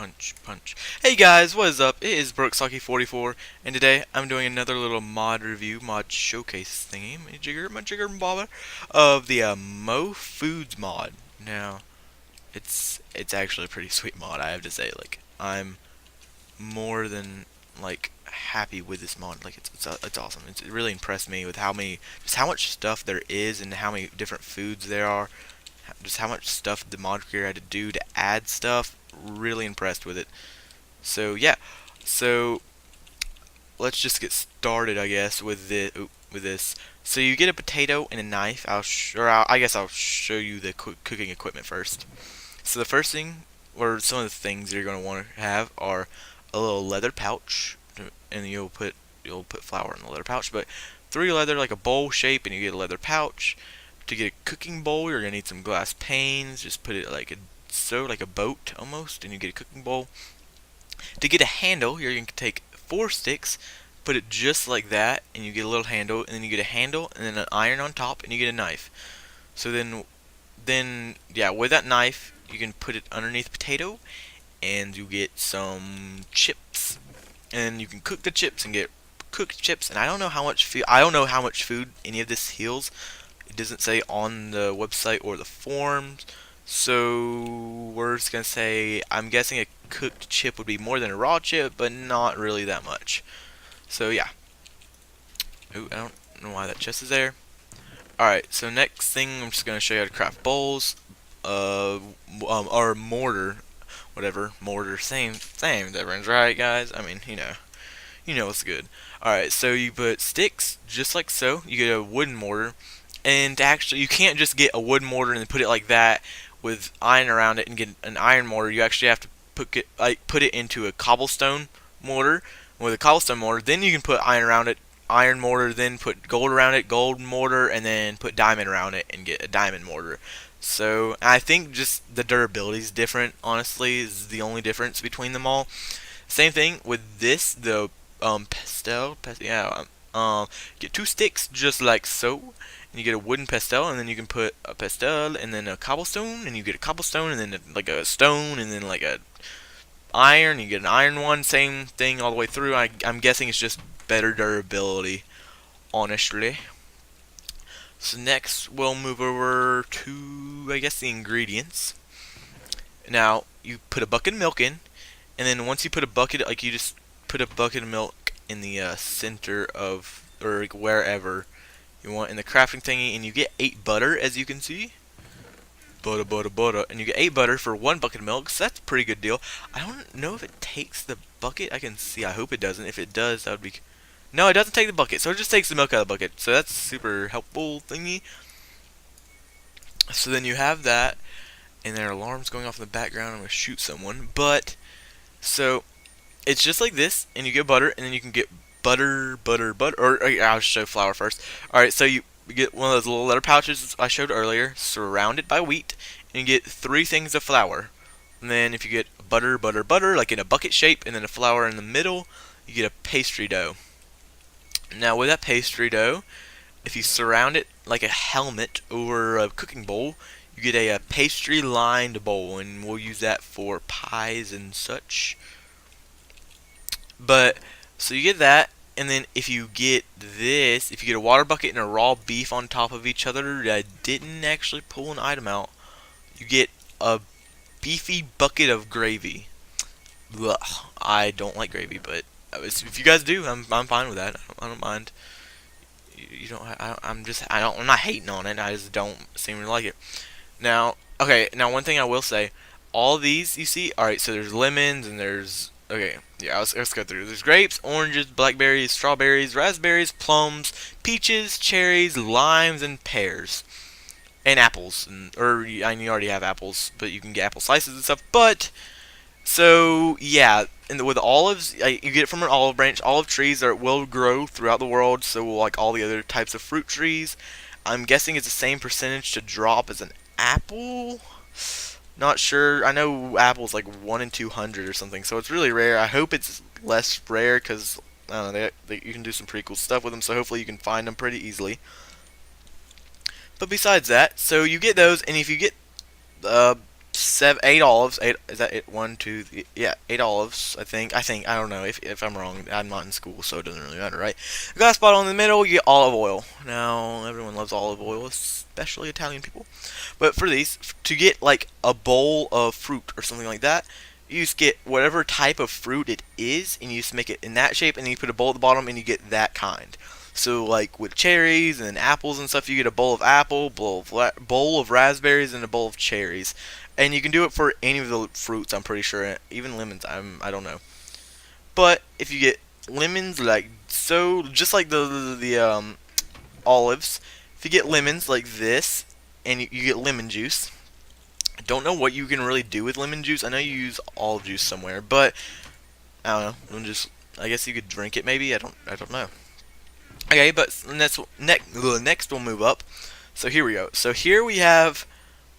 punch, punch. Hey guys, what is up? It is BrooksHockey44, and today I'm doing another little mod review, mod showcase thingy, my jigger and bobber, of the Mo Foods mod. Now, it's actually a pretty sweet mod, I have to say. Like, I'm more than like happy with this mod. Like, it's awesome. It really impressed me with just how much stuff there is and how many different foods there are. Just how much stuff the mod creator had to do to add stuff. Really impressed with it. So yeah, so let's just get started, I guess, with this. So you get a potato and a knife. I guess I'll show you the cooking equipment first. So the first thing, or some of the things you're going to want to have, are a little leather pouch, and you'll put flour in the leather pouch. But 3 leather, like a bowl shape, and you get a leather pouch. To get a cooking bowl, you're gonna need some glass panes. Just put it like like a boat almost, and you get a cooking bowl. To get a handle, you're gonna take 4 sticks, put it just like that, and you get a little handle. And then you get a handle, and then an iron on top, and you get a knife. So then yeah, with that knife, you can put it underneath potato, and you get some chips, and you can cook the chips and get cooked chips. And I don't know how much food any of this heals. It doesn't say on the website or the forums, so we're just gonna say I'm guessing a cooked chip would be more than a raw chip, but not really that much. So yeah. Ooh, I don't know why that chest is there. Alright, so next thing I'm just gonna show you how to craft bowls, or mortar, whatever, mortar, same difference, right, guys? I mean, you know what's good. Alright, so you put sticks, just like so. You get a wooden mortar. And actually, you can't just get a wood mortar and then put it like that with iron around it and get an iron mortar. You actually have to put it into a cobblestone mortar. With a cobblestone mortar, then you can put iron around it, iron mortar, then put gold around it, gold mortar, and then put diamond around it and get a diamond mortar. So I think just the durability is different. Honestly, is the only difference between them all. Same thing with this, the get 2 sticks just like so, and you get a wooden pestle, and then you can put a pestle and then a cobblestone, and you get a cobblestone, and then like a stone, and then like a iron. You get an iron one, same thing all the way through. I'm guessing it's just better durability, honestly. So next we'll move over to, I guess, the ingredients. Now you put a bucket of milk in, and then once you put a bucket, like you just put a bucket of milk in the center of, or like wherever you want in the crafting thingy, and you get 8 butter, as you can see. Butter, and you get 8 butter for 1 bucket of milk, so that's a pretty good deal. I don't know if it takes the bucket. I can see. I hope it doesn't. If it does, that would be. No, it doesn't take the bucket, so it just takes the milk out of the bucket. So that's super helpful thingy. So then you have that, and there are alarms going off in the background. I'm gonna shoot someone, but so it's just like this, and you get butter, and then you can get butter, or I'll show flour first. Alright, so you get one of those little letter pouches I showed earlier, surrounded by wheat, and you get 3 things of flour. And then if you get butter, like in a bucket shape, and then a flour in the middle, you get a pastry dough. Now with that pastry dough, if you surround it like a helmet over a cooking bowl, you get a pastry lined bowl, and we'll use that for pies and such. But so you get that, and then if you get this, if you get a water bucket and a raw beef on top of each other, I didn't actually pull an item out, you get a beefy bucket of gravy. Ugh, I don't like gravy, but if you guys do, I'm fine with that. I don't mind. You don't. I'm not hating on it. I just don't seem to like it. Now, okay. Now, one thing I will say, all these you see. All right. So there's lemons and there's. Okay, yeah, let's go through. There's grapes, oranges, blackberries, strawberries, raspberries, plums, peaches, cherries, limes, and pears. And apples. You already have apples, but you can get apple slices and stuff. But, so, yeah, and with olives, you get it from an olive branch. Olive trees will grow throughout the world, so will like all the other types of fruit trees. I'm guessing it's the same percentage to drop as an apple. Not sure. I know apple's like 1 in 200 or something, so it's really rare. I hope it's less rare because I don't know. You can do some pretty cool stuff with them, so hopefully you can find them pretty easily. But besides that, so you get those, and if you get 8 olives. Eight, is that it? One, two, yeah, 8 olives. I don't know if I'm wrong. I'm not in school, so it doesn't really matter, right? Glass bottle in the middle. You get olive oil. Now everyone loves olive oil, especially Italian people. But for these, to get like a bowl of fruit or something like that, you just get whatever type of fruit it is, and you just make it in that shape, and then you put a bowl at the bottom, and you get that kind. So like with cherries and apples and stuff, you get a bowl of apple, bowl of raspberries, and a bowl of cherries. And you can do it for any of the fruits, I'm pretty sure. Even lemons, I don't know. But if you get lemons, like so, just like the olives, if you get lemons like this, and you get lemon juice, I don't know what you can really do with lemon juice. I know you use olive juice somewhere, but I don't know. I guess you could drink it maybe. I don't know. Okay, but next we'll move up. So here we go. So here we have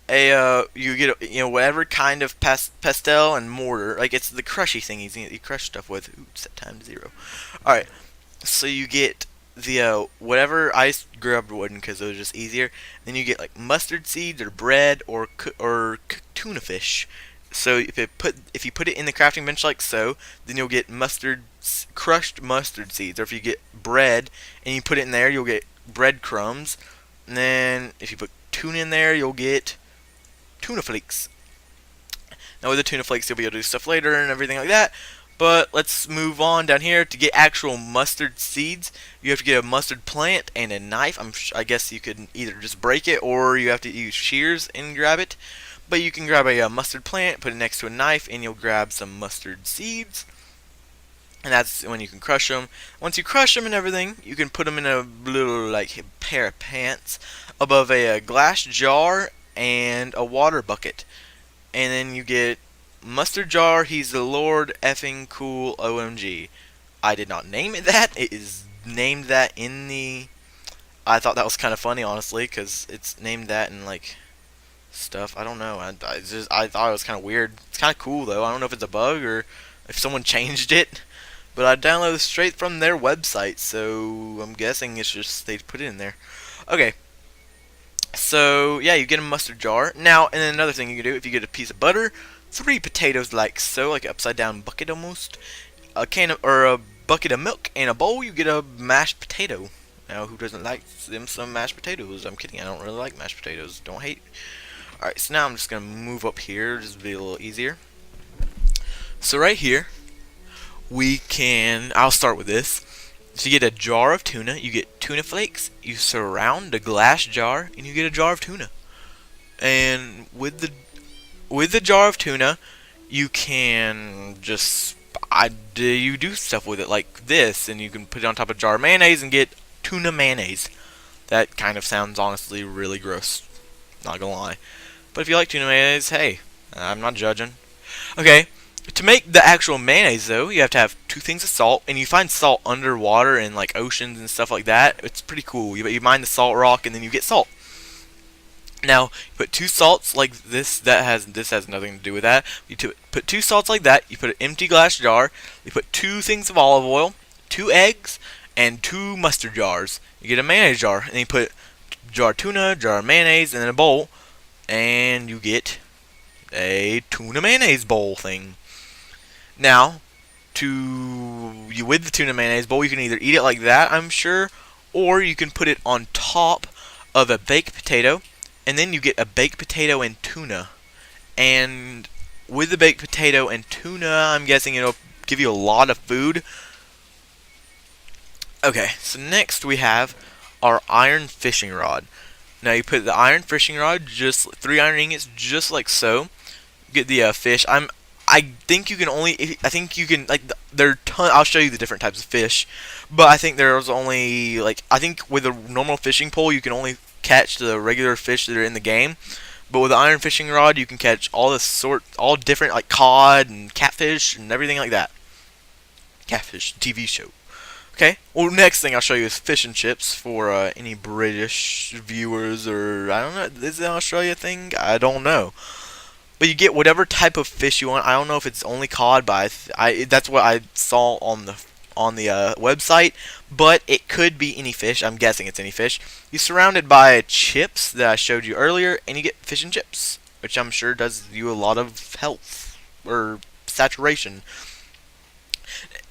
you get whatever kind of pastel and mortar, like it's the crushy thing you crush stuff with. Ooh, set time to 0. All right, so you get the whatever I grabbed wooden because it was just easier. Then you get like mustard seeds or bread or tuna fish. So if you put it in the crafting bench like so, then you'll get crushed mustard seeds. Or if you get bread and you put it in there, you'll get bread crumbs. And then if you put tuna in there, you'll get tuna flakes. Now with the tuna flakes, you'll be able to do stuff later and everything like that. But let's move on down here. To get actual mustard seeds, you have to get a mustard plant and a knife. I guess you could either just break it or you have to use shears and grab it. But you can grab a mustard plant, put it next to a knife, and you'll grab some mustard seeds. And that's when you can crush them. Once you crush them and everything, you can put them in a little like pair of pants above a glass jar and a water bucket. And then you get mustard jar. He's the Lord effing cool OMG. I did not name it that. It is named that in the. I thought that was kind of funny, honestly, because it's named that in like stuff. I don't know. I thought it was kind of weird. It's kind of cool though. I don't know if it's a bug or if someone changed it. But I downloaded it straight from their website, so I'm guessing it's just they put it in there. Okay. So yeah, you get a mustard jar. Now, and then another thing you can do, if you get a piece of butter, 3 potatoes like so, like an upside down bucket almost, a can of, or a bucket of milk, and a bowl, you get a mashed potato. Now, who doesn't like them some mashed potatoes? I'm kidding. I don't really like mashed potatoes. Don't hate. All right, so now I'm just gonna move up here, just to be a little easier. So right here, I'll start with this. So you get a jar of tuna, you get tuna flakes, you surround a glass jar, and you get a jar of tuna. And with the jar of tuna, you can just you do stuff with it like this, and you can put it on top of a jar of mayonnaise and get tuna mayonnaise. That kind of sounds honestly really gross, not gonna lie. But if you like tuna mayonnaise, hey, I'm not judging. Okay. To make the actual mayonnaise, though, you have to have 2 things of salt, and you find salt underwater in like oceans and stuff like that. It's pretty cool. You mine the salt rock, and then you get salt. Now, you put 2 salts like this. This has nothing to do with that. Put 2 salts like that. You put an empty glass jar. You put 2 things of olive oil, 2 eggs, and 2 mustard jars. You get a mayonnaise jar, and then you put jar of tuna, jar of mayonnaise, and then a bowl, and you get a tuna mayonnaise bowl thing. Now, with the tuna mayonnaise bowl, you can either eat it like that, I'm sure, or you can put it on top of a baked potato, and then you get a baked potato and tuna. And with the baked potato and tuna, I'm guessing it'll give you a lot of food. Okay, so next we have our iron fishing rod. Now you put the iron fishing rod, just 3 iron ingots, just like so. Get the fish. I think you can like I'll show you the different types of fish, but I think there's only I think with a normal fishing pole you can only catch the regular fish that are in the game, but with the iron fishing rod you can catch all different like cod and catfish and everything like that. Catfish TV show. Okay. Well, next thing I'll show you is fish and chips for any British viewers, or I don't know, is it an Australia thing? I don't know. But you get whatever type of fish you want. I don't know if it's only cod, but that's what I saw on the website. But it could be any fish. I'm guessing it's any fish. You surround it by chips that I showed you earlier, and you get fish and chips. which I'm sure does you a lot of health or saturation.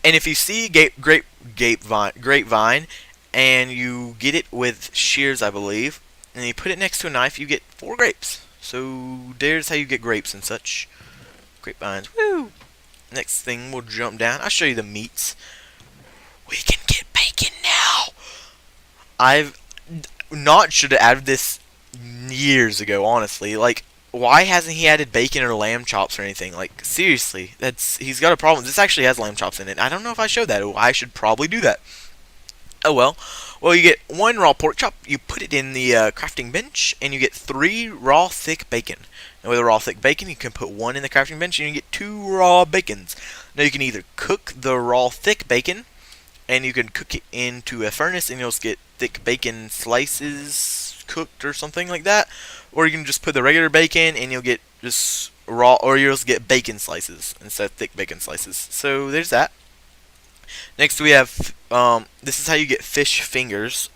And if you see grapevine, and you get it with shears, I believe, and you put it next to a knife, you get 4 grapes. So there's how you get grapes and such. Grapevines. Woo! Next thing, we'll jump down. I'll show you the meats. We can get bacon now. I've not should have added this years ago, honestly. Like, why hasn't he added bacon or lamb chops or anything? Like, seriously, he's got a problem. This actually has lamb chops in it. I don't know if I showed that. I should probably do that. Oh well. Well, you get 1 raw pork chop. You put it in the crafting bench, and you get 3 raw thick bacon. And with a raw thick bacon, you can put 1 in the crafting bench, and you get 2 raw bacons. Now you can either cook the raw thick bacon, and you can cook it into a furnace, and you'll just get thick bacon slices cooked or something like that. Or you can just put the regular bacon, and you'll get just raw, or you'll just get bacon slices instead of thick bacon slices. So there's that. Next we have, this is how you get fish fingers.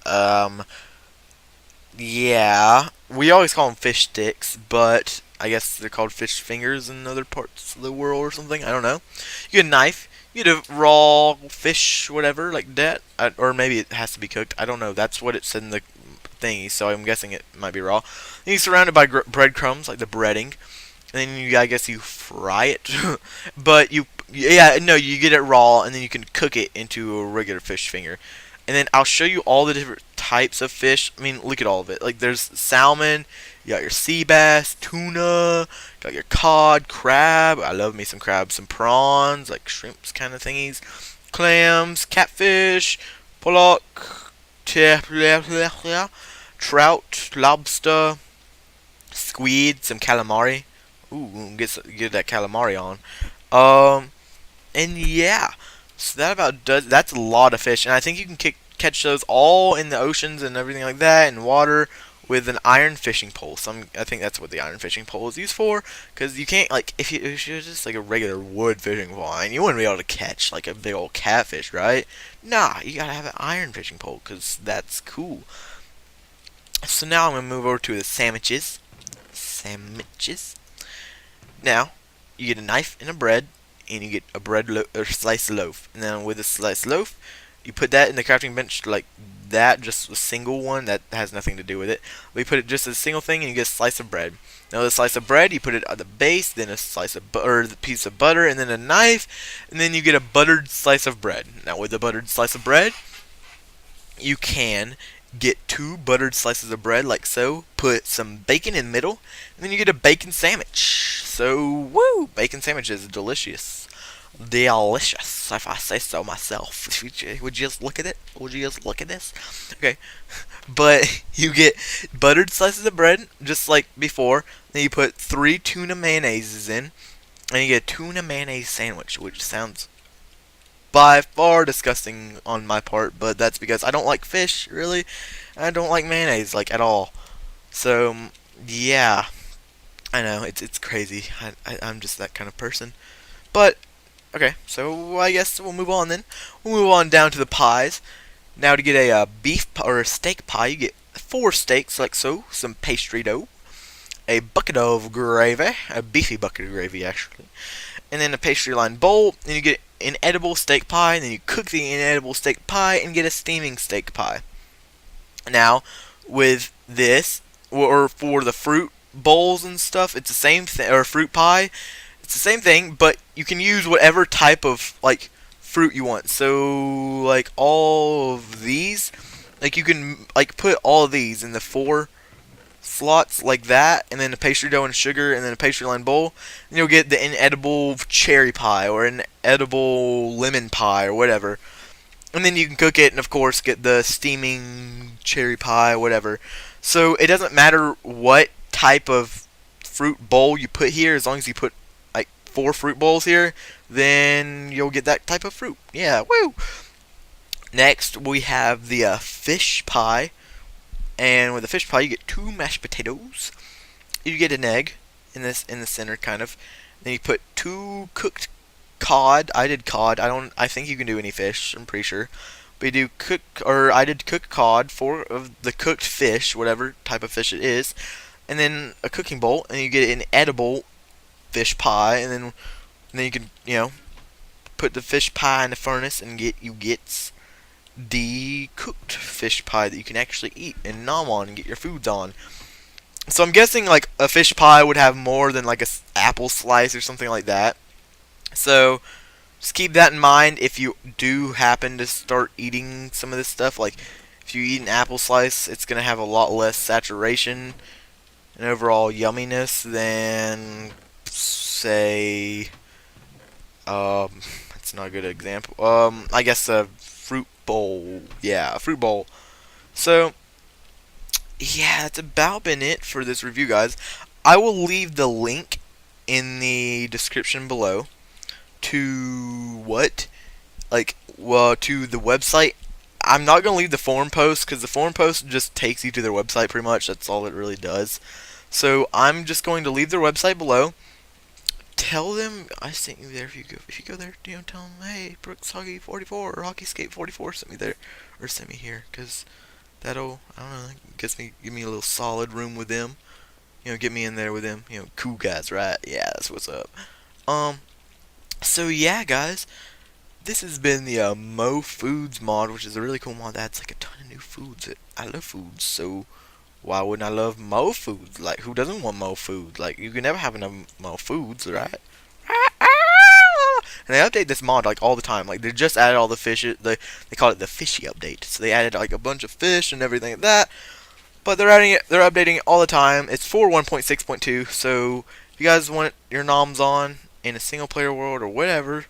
Yeah, we always call them fish sticks, but I guess they're called fish fingers in other parts of the world or something. I don't know. You get a knife, you get a raw fish, whatever, like that. Or maybe it has to be cooked. I don't know. That's what it said in the thingy, so I'm guessing it might be raw. Then you're surrounded by breadcrumbs, like the breading. And then I guess you fry it. But yeah, no, you get it raw, and then you can cook it into a regular fish finger. And then I'll show you all the different types of fish. I mean, look at all of it. Like, there's salmon, you got your sea bass, tuna, got your cod, crab. I love me some crab. Some prawns, like shrimps kind of thingies. Clams, catfish, pollock, trout, lobster, squid, some calamari. Ooh, get that calamari on. And yeah, so that about does. That's a lot of fish, and I think you can catch those all in the oceans and everything like that, in water, with an iron fishing pole. So I think that's what the iron fishing pole is used for, because you can't, like, if you just like a regular wood fishing pole, you wouldn't be able to catch like a big old catfish, right? Nah, you gotta have an iron fishing pole, because that's cool. So now I'm gonna move over to the sandwiches. Now, you get a knife and a bread, and you get a or slice of loaf. And then with a slice of loaf, you put that in the crafting bench like that, just a single one that has nothing to do with it. We put it just as a single thing, and you get a slice of bread. Now, with a slice of bread, you put it at the base, then a slice of butter, the piece of butter, and then a knife, and then you get a buttered slice of bread. Now, with a buttered slice of bread, you can get 2 buttered slices of bread like so, put some bacon in the middle, and then you get a bacon sandwich. So, woo! Bacon sandwich is delicious. Delicious, if I say so myself. Would you just look at it? Would you just look at this? Okay. But you get buttered slices of bread, just like before. Then you put 3 tuna mayonnaises in, and you get a tuna mayonnaise sandwich, which sounds by far disgusting on my part, but that's because I don't like fish, really. I don't like mayonnaise, like, at all. So, yeah. I know, it's crazy. I'm just that kind of person. But, okay, so I guess we'll move on then. We'll move on down to the pies. Now to get a beef or a steak pie, you get 4 steaks, like so. Some pastry dough. A bucket of gravy. A beefy bucket of gravy, actually. And then a pastry lined bowl, and you get an edible steak pie, and then you cook the inedible steak pie and get a steaming steak pie. Now, with this, or for the fruit bowls and stuff, it's the same thing, or fruit pie, it's the same thing, but you can use whatever type of, like, fruit you want. So, like, all of these, like, you can, like, put all of these in the 4 slots like that, and then a pastry dough and sugar, and then a pastry lined bowl, and you'll get the inedible cherry pie or an edible lemon pie or whatever. And then you can cook it, and of course get the steaming cherry pie, whatever. So it doesn't matter what type of fruit bowl you put here, as long as you put like 4 fruit bowls here, then you'll get that type of fruit. Yeah, woo! Next we have the fish pie. And with the fish pie, you get 2 mashed potatoes. You get an egg in the center, kind of. Then you put 2 cooked cod. I did cod. I think you can do any fish. I'm pretty sure. But you do I did cooked cod, 4 of the cooked fish, whatever type of fish it is. and then a cooking bowl, and you get an edible fish pie, and then you can put the fish pie in the furnace and get the cooked fish pie that you can actually eat and nom on and get your foods on. So I'm guessing like a fish pie would have more than like a apple slice or something like that. So just keep that in mind if you do happen to start eating some of this stuff. Like if you eat an apple slice, it's gonna have a lot less saturation and overall yumminess than say that's not a good example. I guess a fruit bowl. Yeah, a fruit bowl. So yeah, that's about been it for this review, guys. I will leave the link in the description below to to the website. I'm not gonna leave the forum post because the forum post just takes you to their website pretty much. That's all it really does. So I'm just going to leave their website below. Tell them I sent you there. If you go there, tell them, hey, Brooks Hockey 44 or Hockey Skate 44 sent me there, or sent me here, because that'll, I don't know, give me a little solid room with them. Get me in there with them. Cool guys, right? Yeah, that's what's up. Um, so yeah, guys, this has been the Mo Foods mod, which is a really cool mod that adds like a ton of new foods. I love foods, so why wouldn't I love Mo Foods? Like, who doesn't want Mo Foods? Like, you can never have enough Mo Foods, right? And they update this mod like all the time. Like they just added all the fish. They call it the fishy update. So they added like a bunch of fish and everything like that. But they're adding it. They're updating it all the time. It's for 1.6.2. So if you guys want your noms on in a single player world or whatever,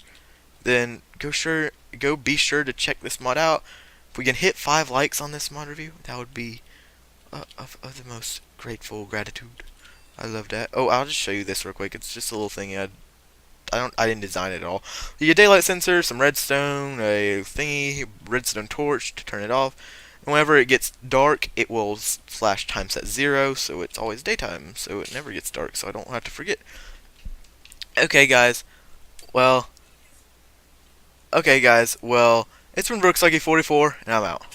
then go be sure to check this mod out. If we can hit 5 likes on this mod review, that would be of the most grateful gratitude. I love that. Oh, I'll just show you this real quick. It's just a little thing I didn't design it at all. You get daylight sensor, some redstone, a thingy, redstone torch to turn it off. And whenever it gets dark, it will flash time set 0, so it's always daytime, so it never gets dark, so I don't have to forget. Okay, guys. Well, it's been Brooks Lucky 44, and I'm out.